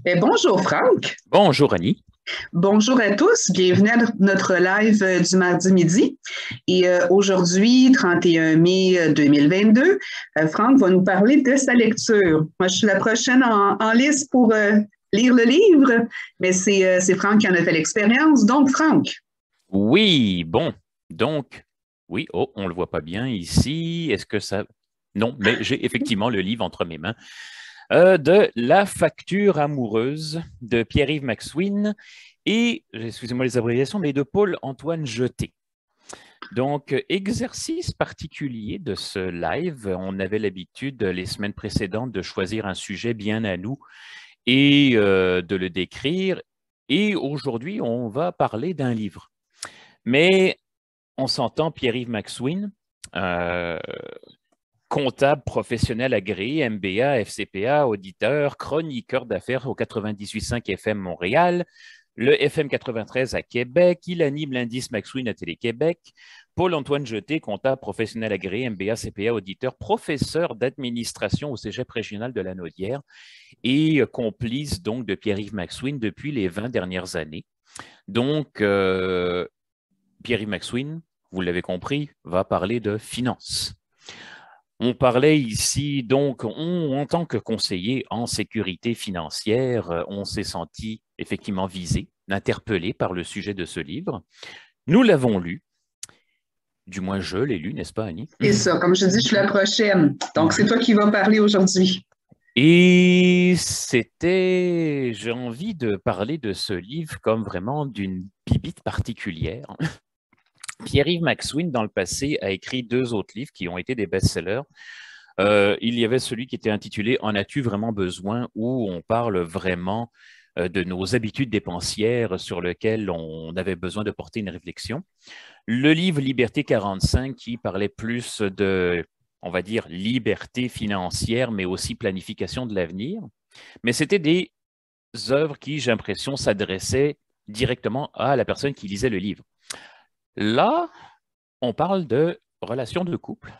Bonjour Franck, Bonjour Annie. bonjour à tous, bienvenue à notre live du mardi midi. Et aujourd'hui, 31 mai 2022, Franck va nous parler de sa lecture. Moi, je suis la prochaine en liste pour lire le livre, mais c'est Franck qui en a fait l'expérience. Donc, Franck, Oui, bon, donc, oui, oh, on ne le voit pas bien ici. Est-ce que ça... Non, mais j'ai effectivement le livre entre mes mains de La facture amoureuse de Pierre-Yves Maxwin et, excusez-moi les abréviations, mais de Paul-Antoine Jeté. Donc, exercice particulier de ce live, on avait l'habitude les semaines précédentes de choisir un sujet bien à nous et de le décrire. Et aujourd'hui, on va parler d'un livre. Mais on s'entend, Pierre-Yves Maxwin, euh, comptable professionnel agréé, MBA, FCPA, auditeur, chroniqueur d'affaires au 98.5 FM Montréal, le FM 93 à Québec. Il anime l'indice Maxwin à Télé-Québec. Paul-Antoine Jeté, comptable professionnel agréé, MBA, CPA, auditeur, professeur d'administration au Cégep régional de la Naudière et complice donc de Pierre-Yves Maxwin depuis les 20 dernières années. Donc, Pierre-Yves Maxwin, vous l'avez compris, va parler de finances. On parlait ici, donc, en tant que conseiller en sécurité financière, on s'est senti effectivement visé, interpellé par le sujet de ce livre. Nous l'avons lu, du moins je l'ai lu, n'est-ce pas, Annie? c'est ça, comme je dis, je suis la prochaine. Donc, c'est toi qui vas parler aujourd'hui. Et c'était, j'ai envie de parler de ce livre comme vraiment d'une bibite particulière. Pierre-Yves Maxwin, dans le passé, a écrit deux autres livres qui ont été des best-sellers. Il y avait celui qui était intitulé En as-tu vraiment besoin, où on parle vraiment de nos habitudes dépensières sur lesquelles on avait besoin de porter une réflexion. Le livre Liberté 45 qui parlait plus de, on va dire, liberté financière, mais aussi planification de l'avenir. Mais c'était des œuvres qui, j'ai l'impression, s'adressaient directement à la personne qui lisait le livre. Là, on parle de relations de couple,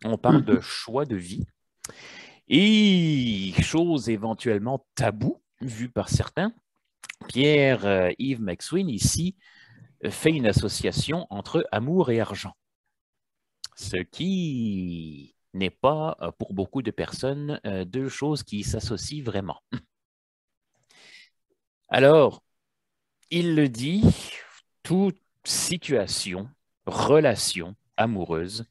on parle de choix de vie et choses éventuellement tabous vues par certains. Pierre-Yves Maxwin, ici, fait une association entre amour et argent, ce qui n'est pas, pour beaucoup de personnes, deux choses qui s'associent vraiment. Alors, il le dit, toute situation, relation amoureuse,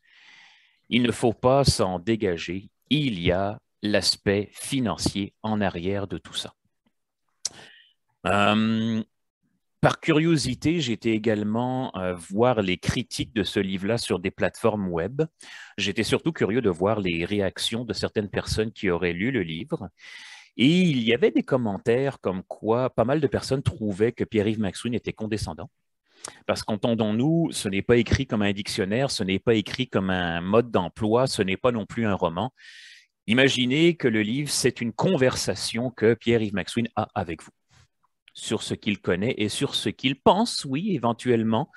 il ne faut pas s'en dégager. Il y a l'aspect financier en arrière de tout ça. Euh, Par curiosité, j'étais également voir les critiques de ce livre-là sur des plateformes web. J'étais surtout curieux de voir les réactions de certaines personnes qui auraient lu le livre. Et il y avait des commentaires comme quoi pas mal de personnes trouvaient que Pierre-Yves Maxwin était condescendant. Parce qu'entendons-nous, ce n'est pas écrit comme un dictionnaire, ce n'est pas écrit comme un mode d'emploi, ce n'est pas non plus un roman. Imaginez que le livre, c'est une conversation que Pierre-Yves Maxwin a avec vous sur ce qu'il connaît et sur ce qu'il pense, oui, éventuellement,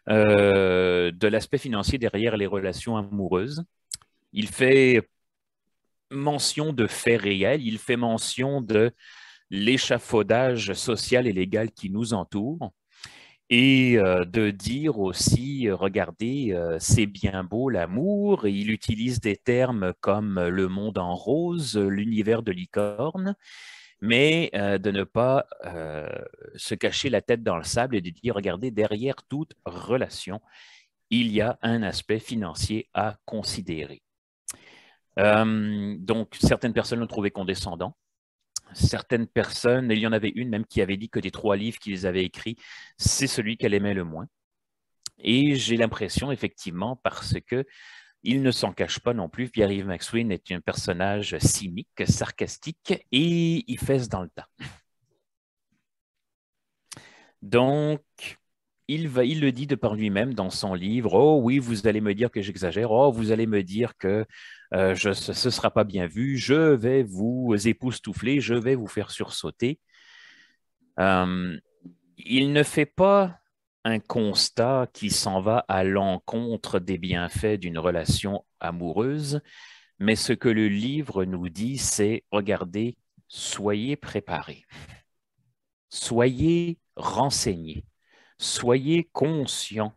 de l'aspect financier derrière les relations amoureuses. Il fait mention de faits réels, il fait mention de l'échafaudage social et légal qui nous entoure et de dire aussi, regardez, c'est bien beau l'amour, et il utilise des termes comme le monde en rose, l'univers de licorne, mais de ne pas se cacher la tête dans le sable et de dire, regardez, derrière toute relation, il y a un aspect financier à considérer. Donc, certaines personnes l'ont trouvé condescendant. Certaines personnes, il y en avait une même qui avait dit que des trois livres qu'ils avaient écrits, c'est celui qu'elle aimait le moins. Et j'ai l'impression, effectivement, parce que il ne s'en cache pas non plus, Pierre-Yves Maxwin est un personnage cynique, sarcastique et il fesse dans le tas. Donc, il le dit de par lui-même dans son livre. Oh oui, vous allez me dire que j'exagère. Oh, vous allez me dire que ce ne sera pas bien vu. Je vais vous époustoufler. Je vais vous faire sursauter. Euh, il ne fait pas un constat qui s'en va à l'encontre des bienfaits d'une relation amoureuse, mais ce que le livre nous dit, c'est regardez, soyez préparés, soyez renseignés, soyez conscients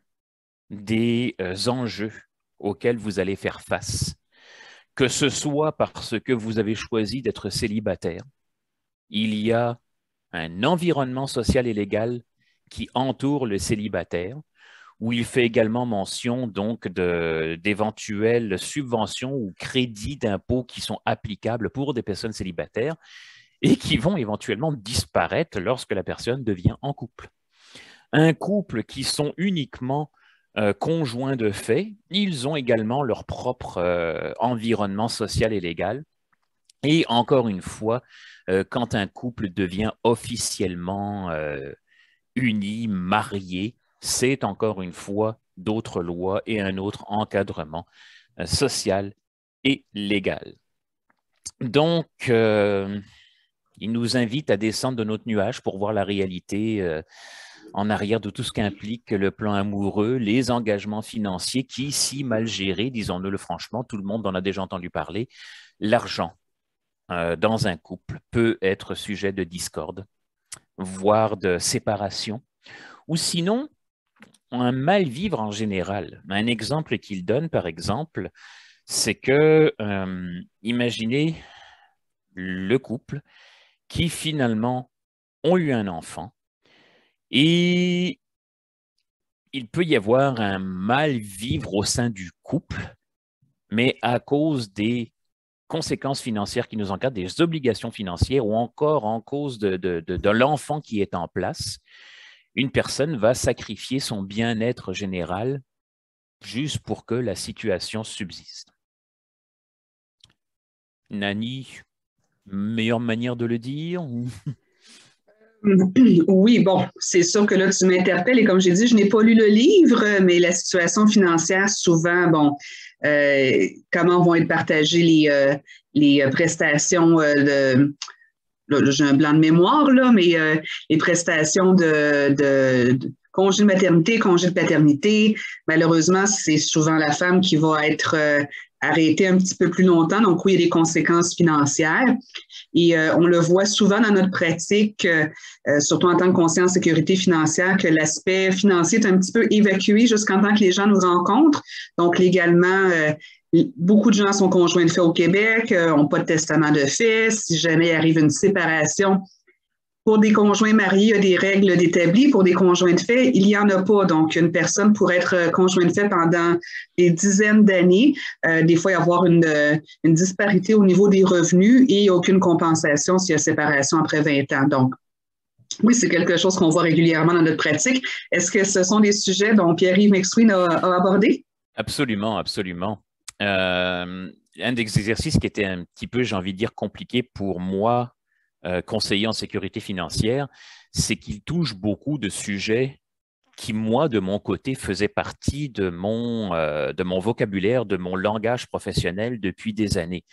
des enjeux auxquels vous allez faire face, que ce soit parce que vous avez choisi d'être célibataire. Il y a un environnement social et légal qui entoure le célibataire, où il fait également mention donc d'éventuelles subventions ou crédits d'impôt qui sont applicables pour des personnes célibataires et qui vont éventuellement disparaître lorsque la personne devient en couple. Un couple qui sont uniquement conjoints de fait, ils ont également leur propre environnement social et légal. Et encore une fois, quand un couple devient officiellement uni, marié, c'est encore une fois d'autres lois et un autre encadrement social et légal. Donc, il nous invite à descendre de notre nuage pour voir la réalité en arrière de tout ce qu'implique le plan amoureux, les engagements financiers qui, si mal gérés, disons-le franchement, tout le monde en a déjà entendu parler, l'argent dans un couple peut être sujet de discorde, voire de séparation, ou sinon, un mal-vivre en général. Un exemple qu'il donne, par exemple, c'est que, imaginez le couple qui finalement ont eu un enfant et il peut y avoir un mal-vivre au sein du couple, mais à cause des conséquences financières qui nous encadrent, des obligations financières ou encore en cause de l'enfant qui est en place, une personne va sacrifier son bien-être général juste pour que la situation subsiste. Nani, meilleure manière de le dire? Oui, bon, c'est sûr que là, tu m'interpelles et comme j'ai dit, je n'ai pas lu le livre, mais la situation financière, souvent, bon, comment vont être partagées les prestations là, j'ai un blanc de mémoire, là, mais les prestations de congé de maternité, congé de paternité, malheureusement, c'est souvent la femme qui va être arrêtée un petit peu plus longtemps. Donc, oui, il y a des conséquences financières. Et on le voit souvent dans notre pratique, surtout en tant que conseiller en sécurité financière, que l'aspect financier est un petit peu évacué jusqu'en tant que les gens nous rencontrent. Donc, légalement, beaucoup de gens sont conjoints de fait au Québec, n'ont pas de testament de fait. Si jamais il arrive une séparation, pour des conjoints mariés, il y a des règles établies. Pour des conjoints de fait, il n'y en a pas. Donc, une personne pourrait être conjoint de fait pendant des dizaines d'années, des fois y avoir une disparité au niveau des revenus et aucune compensation s'il y a séparation après 20 ans. Donc, oui, c'est quelque chose qu'on voit régulièrement dans notre pratique. Est-ce que ce sont des sujets dont Pierre-Yves McSween a abordé? Absolument, absolument. Un des exercices qui était un petit peu, j'ai envie de dire, compliqué pour moi, conseiller en sécurité financière, c'est qu'il touche beaucoup de sujets qui, moi, de mon côté, faisaient partie de mon vocabulaire, de mon langage professionnel depuis des années.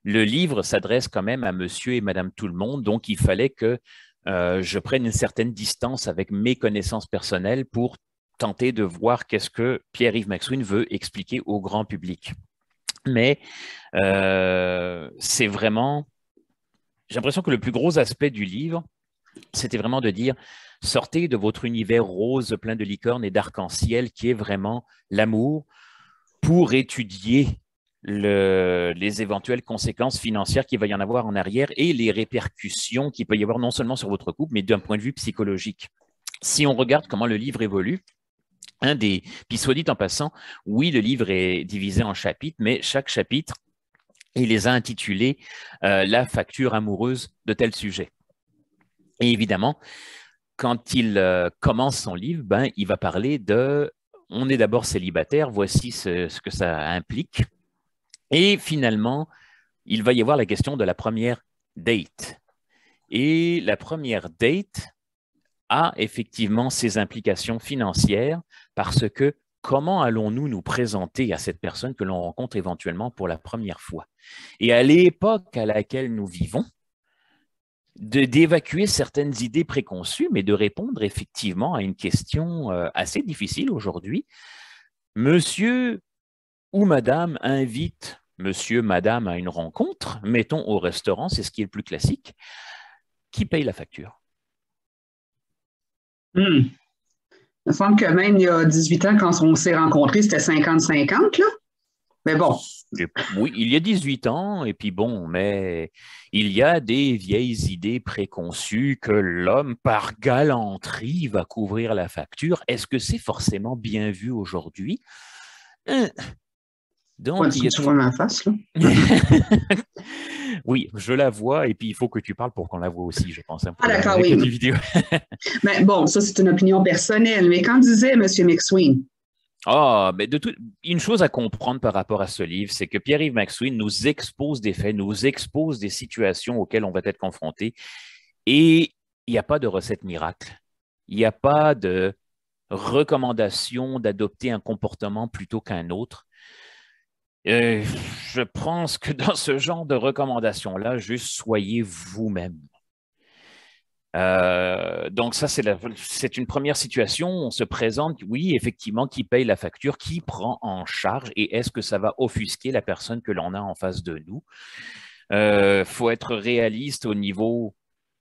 Le livre s'adresse quand même à monsieur et madame tout le monde, donc il fallait que je prenne une certaine distance avec mes connaissances personnelles pour tenter de voir qu'est-ce que Pierre-Yves McSween veut expliquer au grand public. Mais c'est vraiment... J'ai l'impression que le plus gros aspect du livre, c'était vraiment de dire, sortez de votre univers rose plein de licornes et d'arc-en-ciel qui est vraiment l'amour pour étudier les éventuelles conséquences financières qu'il va y en avoir en arrière et les répercussions qu'il peut y avoir non seulement sur votre couple, mais d'un point de vue psychologique. Si on regarde comment le livre évolue, puis soit dit en passant, oui, le livre est divisé en chapitres, mais chaque chapitre, il les a intitulés La facture amoureuse de tel sujet. Et évidemment, quand il commence son livre, il va parler de « on est d'abord célibataire, voici ce que ça implique ». Et finalement, il va y avoir la question de la première date. Et la première date a effectivement ses implications financières parce que comment allons-nous nous présenter à cette personne que l'on rencontre éventuellement pour la première fois? Et à l'époque à laquelle nous vivons, d'évacuer certaines idées préconçues, mais de répondre effectivement à une question assez difficile aujourd'hui. Monsieur ou madame invite monsieur, madame à une rencontre, mettons au restaurant, c'est ce qui est le plus classique, qui paye la facture? Il me semble que même il y a 18 ans, quand on s'est rencontrés, c'était 50-50, là. Mais bon. Oui, il y a 18 ans, et puis bon, mais il y a des vieilles idées préconçues que l'homme, par galanterie, va couvrir la facture. Est-ce que c'est forcément bien vu aujourd'hui? Donc, tu vois ma face, là. Oui, je la vois, et puis il faut que tu parles pour qu'on la voie aussi, je pense. Ah, d'accord, oui. Vidéo. Mais bon, ça, c'est une opinion personnelle. Mais qu'en disait M. McSween? Ah, mais une chose à comprendre par rapport à ce livre, c'est que Pierre-Yves McSween nous expose des faits, nous expose des situations auxquelles on va être confronté, et il n'y a pas de recette miracle. Il n'y a pas de recommandation d'adopter un comportement plutôt qu'un autre. Je pense que dans ce genre de recommandations-là, juste soyez vous-même. Donc ça, c'est une première situation. On se présente, oui, effectivement, qui paye la facture, qui prend en charge et est-ce que ça va offusquer la personne que l'on a en face de nous? Faut être réaliste au niveau,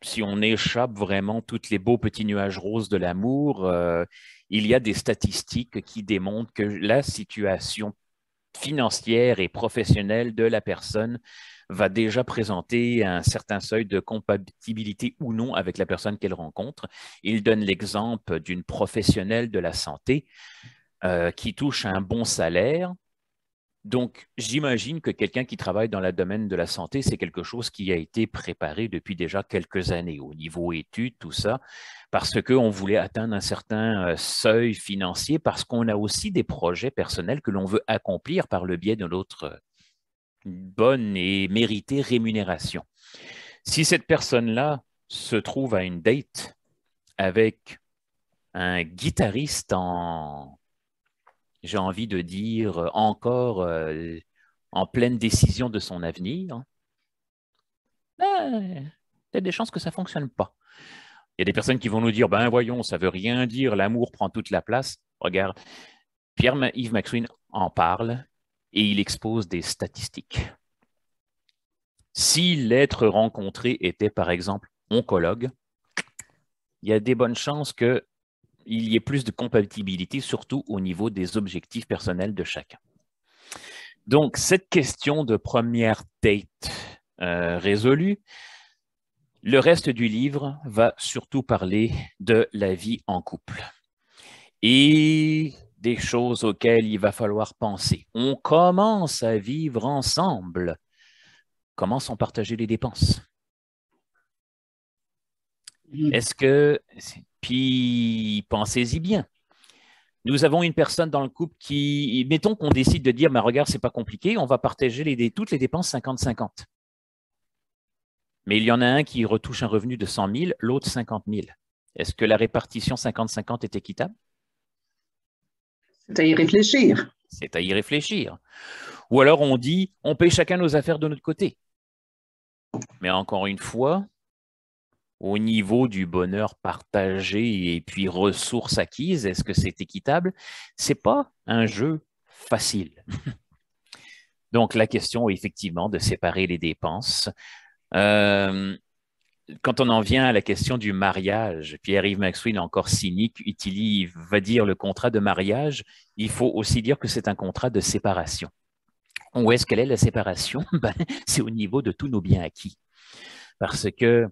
si on échappe vraiment tous les beaux petits nuages roses de l'amour, il y a des statistiques qui démontrent que la situation financière et professionnelle de la personne va déjà présenter un certain seuil de compatibilité ou non avec la personne qu'elle rencontre. Il donne l'exemple d'une professionnelle de la santé qui touche un bon salaire. Donc, j'imagine que quelqu'un qui travaille dans le domaine de la santé, c'est quelque chose qui a été préparé depuis déjà quelques années au niveau études, tout ça, parce qu'on voulait atteindre un certain seuil financier, parce qu'on a aussi des projets personnels que l'on veut accomplir par le biais de notre bonne et méritée rémunération. Si cette personne-là se trouve à une date avec un guitariste j'ai envie de dire, encore en pleine décision de son avenir, il y a des chances que ça ne fonctionne pas. Il y a des personnes qui vont nous dire, ben voyons, ça ne veut rien dire, l'amour prend toute la place. Regarde, Pierre-Yves McSween en parle et il expose des statistiques. Si l'être rencontré était, par exemple, oncologue, il y a des bonnes chances qu'il y ait plus de compatibilité, surtout au niveau des objectifs personnels de chacun. Donc, cette question de première date résolue, le reste du livre va surtout parler de la vie en couple et des choses auxquelles il va falloir penser. On commence à vivre ensemble. Comment sont partagées les dépenses? Est-ce que, puis pensez-y bien, nous avons une personne dans le couple qui, mettons qu'on décide de dire, mais regarde, c'est pas compliqué, on va partager toutes les dépenses 50-50. Mais il y en a un qui retouche un revenu de 100 000, l'autre 50 000. Est-ce que la répartition 50-50 est équitable? C'est à y réfléchir. C'est à y réfléchir. Ou alors on dit, on paye chacun nos affaires de notre côté. Mais encore une fois, au niveau du bonheur partagé et puis ressources acquises, est-ce que c'est équitable? Ce n'est pas un jeu facile. Donc, la question est effectivement de séparer les dépenses. Quand on en vient à la question du mariage, Pierre-Yves McSween, encore cynique, va dire le contrat de mariage, il faut aussi dire que c'est un contrat de séparation. Où est-ce qu'elle est la séparation? C'est au niveau de tous nos biens acquis. Parce que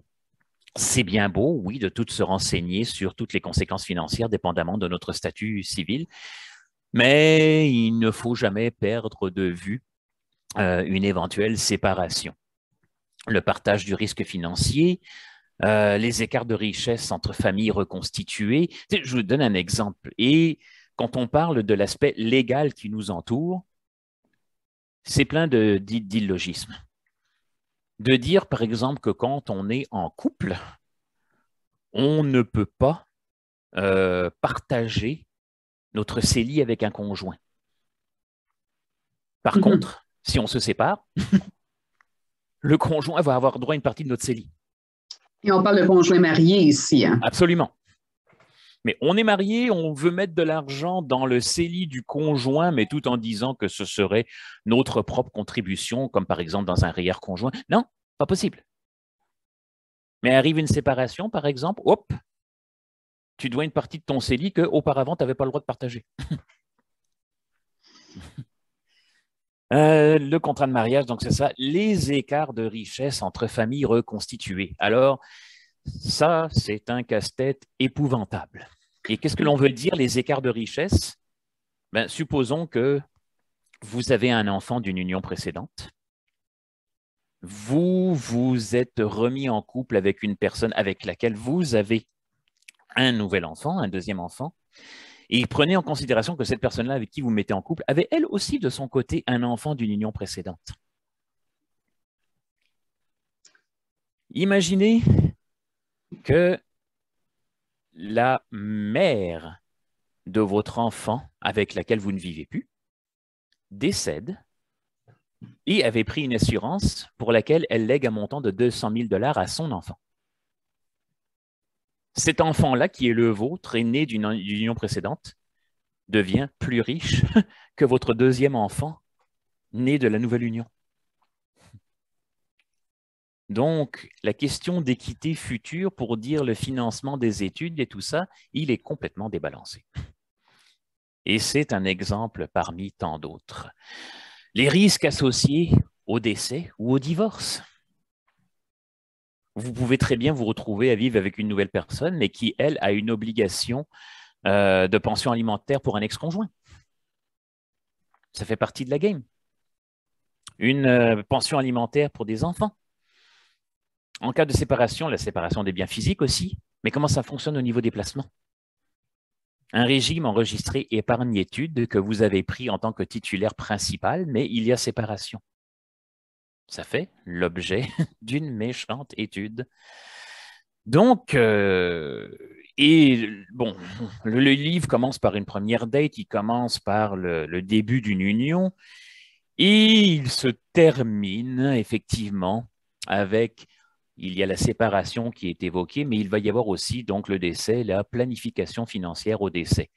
c'est bien beau, oui, de tout se renseigner sur toutes les conséquences financières dépendamment de notre statut civil, mais il ne faut jamais perdre de vue une éventuelle séparation. Le partage du risque financier, les écarts de richesse entre familles reconstituées. Je vous donne un exemple. Et quand on parle de l'aspect légal qui nous entoure, c'est plein d'illogismes. De dire, par exemple, que quand on est en couple, on ne peut pas partager notre CELI avec un conjoint. Par contre, si on se sépare, le conjoint va avoir droit à une partie de notre CELI. Et on parle de conjoint marié ici. Hein? Absolument. Mais on est marié, on veut mettre de l'argent dans le CELI du conjoint, mais tout en disant que ce serait notre propre contribution, comme par exemple dans un REER conjoint. Non, pas possible. Mais arrive une séparation, par exemple, hop, tu dois une partie de ton CELI qu'auparavant, tu n'avais pas le droit de partager. Le contrat de mariage, donc c'est ça, les écarts de richesse entre familles reconstituées. Alors, ça, c'est un casse-tête épouvantable. Et qu'est-ce que l'on veut dire, les écarts de richesse? Ben, supposons que vous avez un enfant d'une union précédente. Vous vous êtes remis en couple avec une personne avec laquelle vous avez un nouvel enfant, un deuxième enfant. Et prenez en considération que cette personne-là avec qui vous mettez en couple avait elle aussi de son côté un enfant d'une union précédente. Imaginez que la mère de votre enfant avec laquelle vous ne vivez plus décède et avait pris une assurance pour laquelle elle lègue un montant de 200 000 $ à son enfant. Cet enfant-là, qui est le vôtre, est né d'une union précédente, devient plus riche que votre deuxième enfant né de la nouvelle union. Donc, la question d'équité future pour dire le financement des études et tout ça, il est complètement débalancé. Et c'est un exemple parmi tant d'autres. Les risques associés au décès ou au divorce. Vous pouvez très bien vous retrouver à vivre avec une nouvelle personne, mais qui, elle, a une obligation de pension alimentaire pour un ex-conjoint. Ça fait partie de la game. Une pension alimentaire pour des enfants. En cas de séparation, la séparation des biens physiques aussi, mais comment ça fonctionne au niveau des placements? Un régime enregistré épargne-études que vous avez pris en tant que titulaire principal, mais il y a séparation. Ça fait l'objet d'une méchante étude. Donc, et bon, le livre commence par une première date, il commence par le début d'une union, et il se termine effectivement avec, il y a la séparation qui est évoquée, mais il va y avoir aussi donc le décès, la planification financière au décès.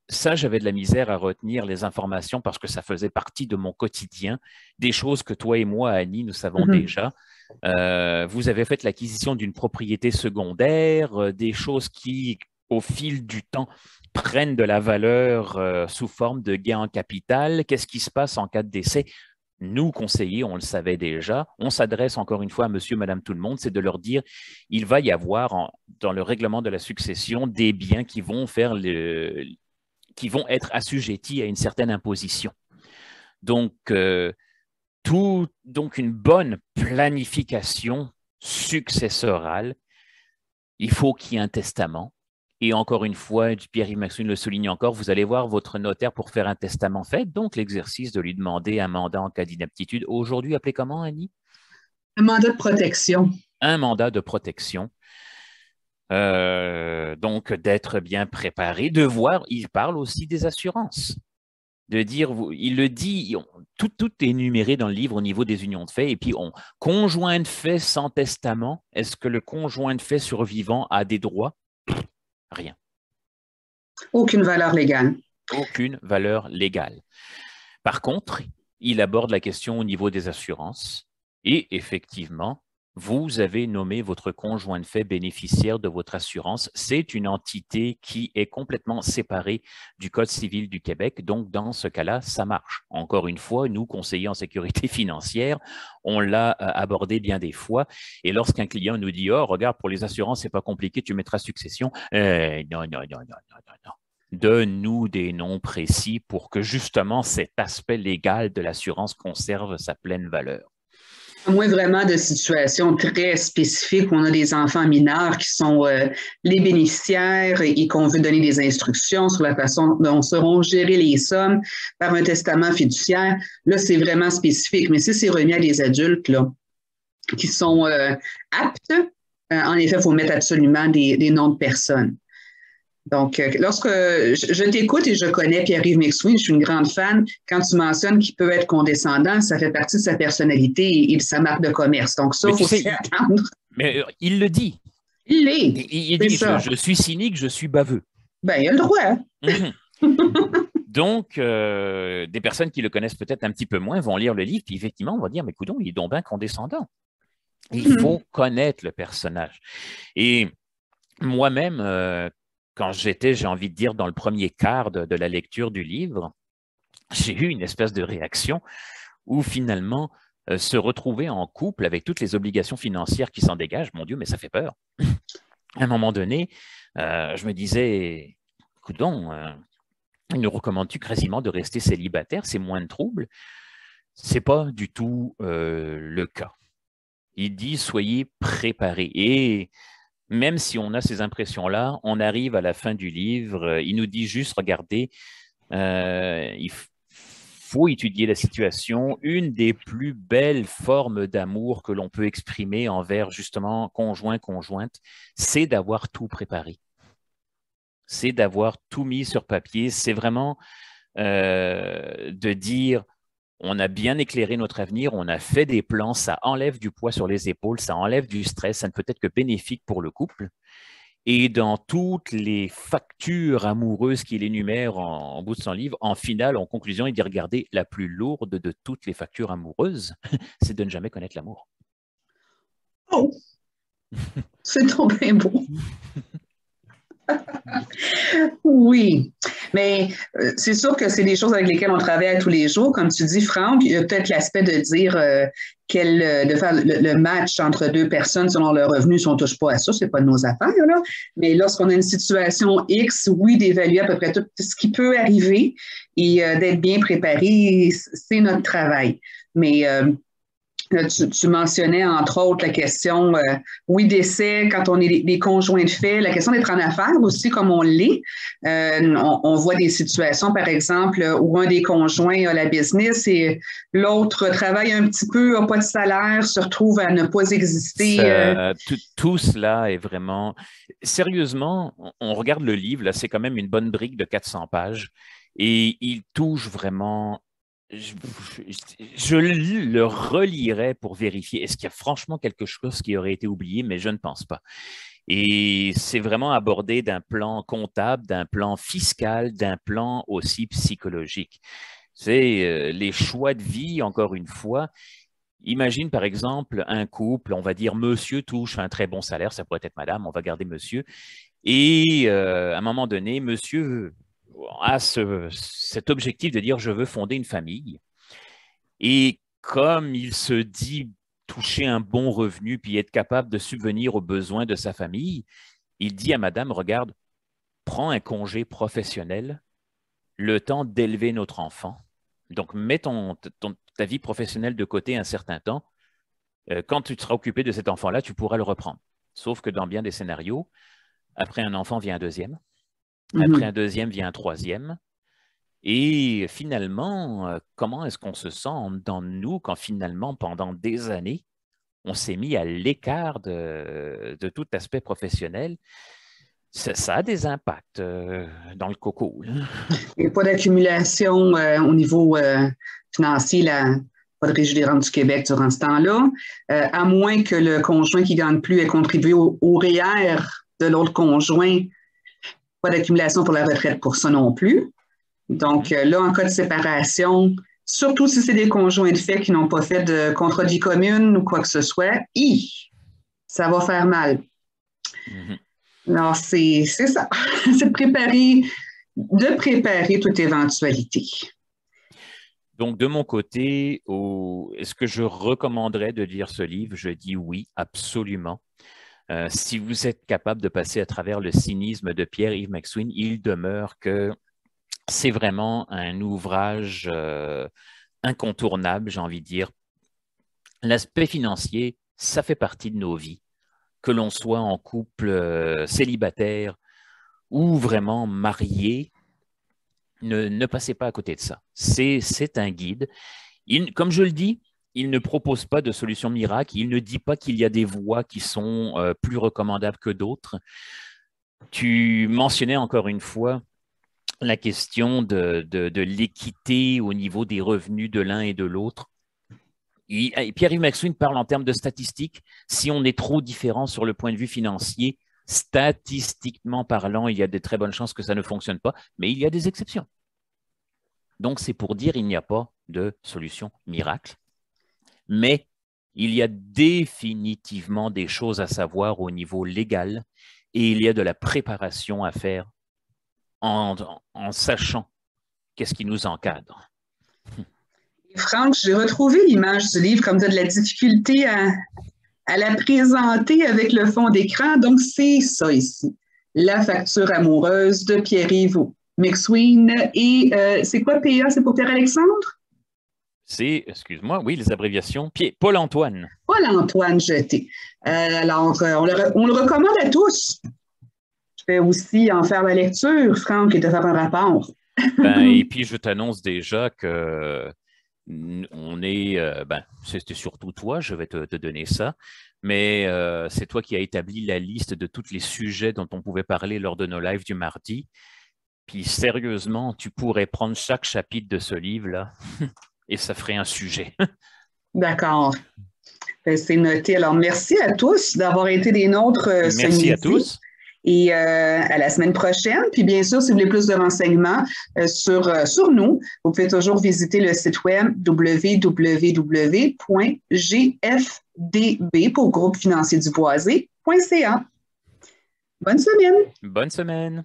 Ça, j'avais de la misère à retenir les informations parce que ça faisait partie de mon quotidien, des choses que toi et moi, Annie, nous savons déjà. Vous avez fait l'acquisition d'une propriété secondaire, des choses qui, au fil du temps, prennent de la valeur sous forme de gain en capital. Qu'est-ce qui se passe en cas de décès? Nous, conseillers, on le savait déjà. On s'adresse encore une fois à monsieur, madame, tout le monde, c'est de leur dire il va y avoir dans le règlement de la succession des biens qui vont qui vont être assujettis à une certaine imposition. Donc, donc une bonne planification successorale, il faut qu'il y ait un testament. Et encore une fois, Pierre-Yves Maxwin le souligne encore, vous allez voir votre notaire pour faire un testament fait, donc l'exercice de lui demander un mandat en cas d'inaptitude. Aujourd'hui, appelé comment, Annie? Un mandat de protection. Un mandat de protection. Donc, d'être bien préparé, de voir, il parle aussi des assurances. De dire, il le dit, tout est énuméré dans le livre au niveau des unions de fait, et puis conjoint de fait sans testament, est-ce que le conjoint de fait survivant a des droits? Rien. Aucune valeur légale. Aucune valeur légale. Par contre, il aborde la question au niveau des assurances, et effectivement, vous avez nommé votre conjoint de fait bénéficiaire de votre assurance. C'est une entité qui est complètement séparée du Code civil du Québec. Donc, dans ce cas-là, ça marche. Encore une fois, nous, conseillers en sécurité financière, on l'a abordé bien des fois. Et lorsqu'un client nous dit « Oh, regarde, pour les assurances, c'est pas compliqué, tu mettras succession. » Non. Donne-nous des noms précis pour que justement cet aspect légal de l'assurance conserve sa pleine valeur. À moins vraiment de situations très spécifiques où on a des enfants mineurs qui sont les bénéficiaires et qu'on veut donner des instructions sur la façon dont seront gérées les sommes par un testament fiduciaire, là, c'est vraiment spécifique. Mais si c'est remis à des adultes là, qui sont aptes, en effet, il faut mettre absolument des noms de personnes. Donc, lorsque je t'écoute et je connais Pierre-Yves Maxwin, je suis une grande fan, quand tu mentionnes qu'il peut être condescendant, ça fait partie de sa personnalité et de sa marque de commerce. Donc, ça, il faut s'y attendre. Mais il le dit. Il est. Il C'est dit, ça. je suis cynique, je suis baveux. Ben, il a le droit. Mhm. Donc, des personnes qui le connaissent peut-être un petit peu moins vont lire le livre, puis effectivement, on va dire, mais coudonc, il est donc bien condescendant. Il faut connaître le personnage. Et moi-même, quand j'étais, j'ai envie de dire, dans le premier quart de la lecture du livre, j'ai eu une espèce de réaction où finalement, se retrouver en couple avec toutes les obligations financières qui s'en dégagent, mon Dieu, mais ça fait peur. À un moment donné, je me disais, coudonc, nous recommandes-tu quasiment de rester célibataire, c'est moins de troubles? C'est pas du tout le cas. Il dit, soyez préparés. Et même si on a ces impressions-là, on arrive à la fin du livre, il nous dit juste, regardez, il faut étudier la situation. Une des plus belles formes d'amour que l'on peut exprimer envers justement conjoint, conjointe, c'est d'avoir tout préparé. C'est d'avoir tout mis sur papier. C'est vraiment de dire, on a bien éclairé notre avenir, on a fait des plans, ça enlève du poids sur les épaules, ça enlève du stress, ça ne peut être que bénéfique pour le couple. Et dans toutes les factures amoureuses qu'il énumère en bout de son livre, en finale, en conclusion, il dit, regardez, la plus lourde de toutes les factures amoureuses, c'est de ne jamais connaître l'amour. Oh, c'est trop bien beau. Oui, mais c'est sûr que c'est des choses avec lesquelles on travaille tous les jours. Comme tu dis, Franck, il y a peut-être l'aspect de dire de faire le match entre deux personnes selon leurs revenus, si on ne touche pas à ça, c'est pas de nos affaires, là. Mais lorsqu'on a une situation X, oui, d'évaluer à peu près tout ce qui peut arriver et d'être bien préparé, c'est notre travail. Mais tu mentionnais entre autres la question, oui, d'essai, quand on est des conjoints de fait, la question d'être en affaires aussi, comme on l'est. On voit des situations, par exemple, où un des conjoints a la business et l'autre travaille un petit peu, n'a pas de salaire, se retrouve à ne pas exister. Tout cela est vraiment... Sérieusement, on regarde le livre, là, c'est quand même une bonne brique de 400 pages et il touche vraiment... Je le relirai pour vérifier. Est-ce qu'il y a franchement quelque chose qui aurait été oublié, mais je ne pense pas. Et c'est vraiment abordé d'un plan comptable, d'un plan fiscal, d'un plan aussi psychologique. C'est les choix de vie, encore une fois. Imagine par exemple un couple, on va dire monsieur touche un très bon salaire, ça pourrait être madame, on va garder monsieur. Et à un moment donné, monsieur a cet objectif de dire je veux fonder une famille. Et comme il se dit toucher un bon revenu puis être capable de subvenir aux besoins de sa famille, il dit à madame, regarde, prends un congé professionnel, le temps d'élever notre enfant. Donc, mets ta vie professionnelle de côté un certain temps. Quand tu seras occupé de cet enfant-là, tu pourras le reprendre. Sauf que dans bien des scénarios, après un enfant vient un deuxième. Après un deuxième vient un troisième. Et finalement, comment est-ce qu'on se sent dans nous quand finalement, pendant des années, on s'est mis à l'écart de tout aspect professionnel? Ça a des impacts dans le coco. Il n'y a pas d'accumulation au niveau financier, pas de Régie des rentes du Québec durant ce temps-là, à moins que le conjoint qui ne gagne plus ait contribué au REER de l'autre conjoint. Pas d'accumulation pour la retraite pour ça non plus. Donc là, en cas de séparation, surtout si c'est des conjoints de fait qui n'ont pas fait de contrat de vie commune ou quoi que ce soit, ça va faire mal. Alors, c'est ça. C'est de préparer toute éventualité. Donc, de mon côté, est-ce que je recommanderais de lire ce livre? Je dis oui, absolument. Si vous êtes capable de passer à travers le cynisme de Pierre-Yves McSween, il demeure que c'est vraiment un ouvrage incontournable, j'ai envie de dire. L'aspect financier, ça fait partie de nos vies, que l'on soit en couple célibataire ou vraiment marié. Ne passez pas à côté de ça. C'est un guide. Comme je le dis, il ne propose pas de solution miracle. Il ne dit pas qu'il y a des voies qui sont plus recommandables que d'autres. Tu mentionnais encore une fois la question de l'équité au niveau des revenus de l'un et de l'autre. Pierre-Yves McSween parle en termes de statistiques. Si on est trop différent sur le point de vue financier, statistiquement parlant, il y a de très bonnes chances que ça ne fonctionne pas, mais il y a des exceptions. Donc, c'est pour dire qu'il n'y a pas de solution miracle, mais il y a définitivement des choses à savoir au niveau légal et il y a de la préparation à faire en sachant qu'est-ce qui nous encadre. Franck, j'ai retrouvé l'image du livre comme tu as de la difficulté à la présenter avec le fond d'écran. Donc, c'est ça ici. La facture amoureuse de Pierre-Yves McSween. Et c'est quoi PA? C'est pour Pierre-Alexandre? C'est, excuse-moi, oui, les abréviations. Paul-Antoine. Paul-Antoine Jeté. Alors, on le recommande à tous. Je vais aussi en faire la lecture, Franck, et te faire un rapport. Et puis, je t'annonce déjà que c'était surtout toi, je vais te donner ça, mais c'est toi qui as établi la liste de tous les sujets dont on pouvait parler lors de nos lives du mardi. Puis sérieusement, tu pourrais prendre chaque chapitre de ce livre-là et ça ferait un sujet. D'accord. C'est noté. Alors, merci à tous d'avoir été des nôtres ce midi. Merci à tous. Et à la semaine prochaine. Puis bien sûr, si vous voulez plus de renseignements sur nous, vous pouvez toujours visiter le site web www.gfdb pour Groupe Financier du Boisé.ca. Bonne semaine. Bonne semaine.